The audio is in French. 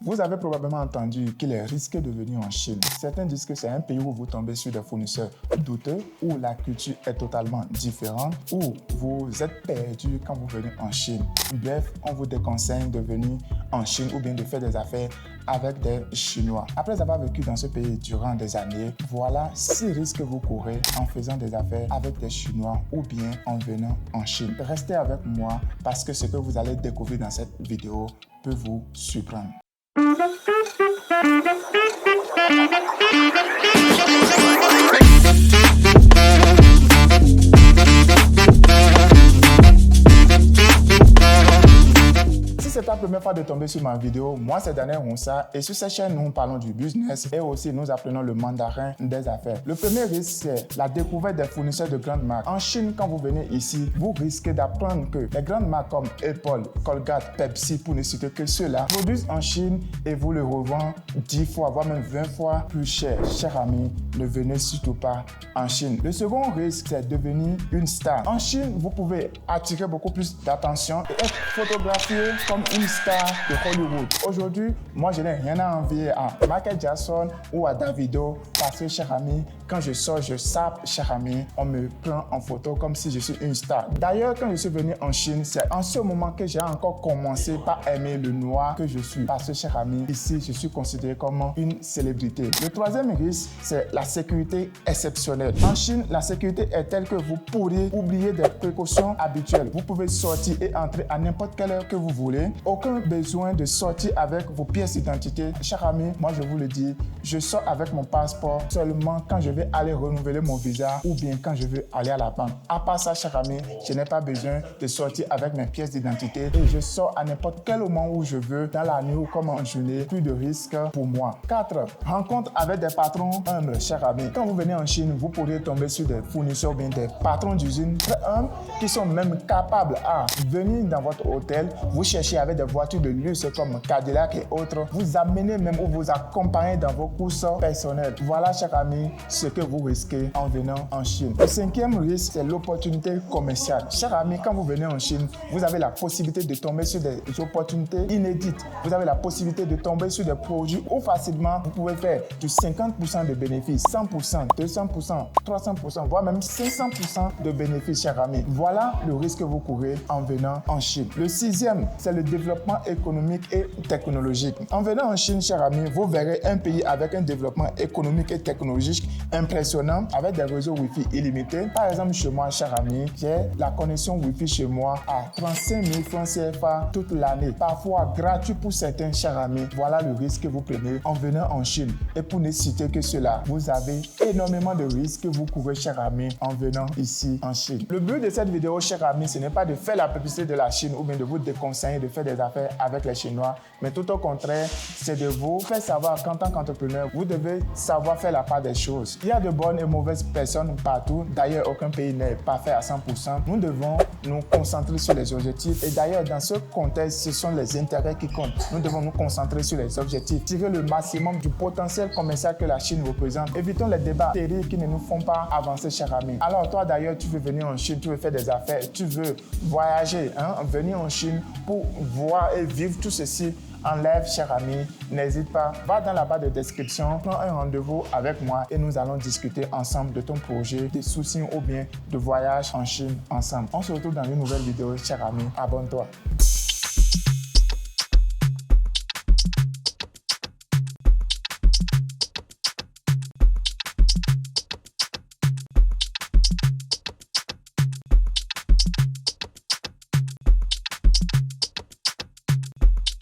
Vous avez probablement entendu qu'il est risqué de venir en Chine. Certains disent que c'est un pays où vous tombez sur des fournisseurs douteux, où la culture est totalement différente, où vous êtes perdu quand vous venez en Chine. Bref, on vous déconseille de venir en Chine ou bien de faire des affaires avec des Chinois. Après avoir vécu dans ce pays durant des années, voilà 6 risques que vous courez en faisant des affaires avec des Chinois ou bien en venant en Chine. Restez avec moi parce que ce que vous allez découvrir dans cette vidéo peut vous surprendre. Si c'est ta première fois de tomber sur ma vidéo, moi c'est Daniel Ronsa et sur cette chaîne nous parlons du business et aussi nous apprenons le mandarin des affaires. Le premier risque c'est la découverte des fournisseurs de grandes marques. En Chine, quand vous venez ici, vous risquez d'apprendre que les grandes marques comme Apple, Colgate, Pepsi, pour ne citer que ceux-là, produisent en Chine et vous le revendent 10 fois, voire même 20 fois plus cher. Chers amis, ne venez surtout pas en Chine. Le second risque c'est devenir une star. En Chine, vous pouvez attirer beaucoup plus d'attention et être photographié comme une star de Hollywood. Aujourd'hui, moi, je n'ai rien à envier à Michael Jackson ou à Davido parce que, cher ami, quand je sors, je sape, cher ami, on me prend en photo comme si je suis une star. D'ailleurs, quand je suis venu en Chine, c'est en ce moment que j'ai encore commencé par aimer le noir que je suis. Parce que, cher ami, ici, je suis considéré comme une célébrité. Le troisième risque, c'est la sécurité exceptionnelle. En Chine, la sécurité est telle que vous pourriez oublier des précautions habituelles. Vous pouvez sortir et entrer à n'importe quelle heure que vous voulez. Aucun besoin de sortir avec vos pièces d'identité. Cher ami, moi je vous le dis, je sors avec mon passeport seulement quand je vais aller renouveler mon visa ou bien quand je veux aller à la banque. À part ça, cher ami, je n'ai pas besoin de sortir avec mes pièces d'identité et je sors à n'importe quel moment où je veux, dans la nuit ou comme en journée, plus de risques pour moi. 4. Rencontre avec des patrons humbles, cher ami. Quand vous venez en Chine, vous pourriez tomber sur des fournisseurs ou bien des patrons d'usine très humbles qui sont même capables à venir dans votre hôtel, vous chercher avec des voitures de luxe comme Cadillac et autres, vous amener même ou vous accompagner dans vos courses personnelles. Voilà, chers amis, ce que vous risquez en venant en Chine. Le cinquième risque, c'est l'opportunité commerciale. Chers amis, quand vous venez en Chine, vous avez la possibilité de tomber sur des opportunités inédites. Vous avez la possibilité de tomber sur des produits où facilement vous pouvez faire du 50% de bénéfices, 100%, 200%, 300%, voire même 500% de bénéfices, chers amis. Voilà le risque que vous courez en venant en Chine. Le sixième, c'est le développement économique et technologique. En venant en Chine, chers amis, vous verrez un pays avec un développement économique et technologique impressionnant avec des réseaux Wi-Fi illimités. Par exemple, chez moi, chers amis, j'ai la connexion Wi-Fi chez moi à 35 000 francs CFA toute l'année. Parfois gratuit pour certains, chers amis. Voilà le risque que vous prenez en venant en Chine. Et pour ne citer que cela, vous avez énormément de risques que vous courez, chers amis, en venant ici en Chine. Le but de cette vidéo, chers amis, ce n'est pas de faire la publicité de la Chine ou bien de vous déconseiller de faire des affaires avec les Chinois, mais tout au contraire, c'est de vous faire savoir qu'en tant qu'entrepreneur, vous devez savoir faire la part des choses. Il y a de bonnes et mauvaises personnes partout. D'ailleurs, aucun pays n'est parfait à 100%. Nous devons nous concentrer sur les objectifs. Et d'ailleurs, dans ce contexte, ce sont les intérêts qui comptent. Nous devons nous concentrer sur les objectifs, tirer le maximum du potentiel commercial que la Chine représente. Évitons les débats stériles qui ne nous font pas avancer, chers amis. Alors toi, d'ailleurs, tu veux venir en Chine, tu veux faire des affaires, tu veux voyager, venir en Chine pour voir et vivre tout ceci. Enlève, cher ami, n'hésite pas, va dans la barre de description, prends un rendez-vous avec moi et nous allons discuter ensemble de ton projet, des soucis ou bien de voyage en Chine ensemble. On se retrouve dans une nouvelle vidéo, cher ami, abonne-toi.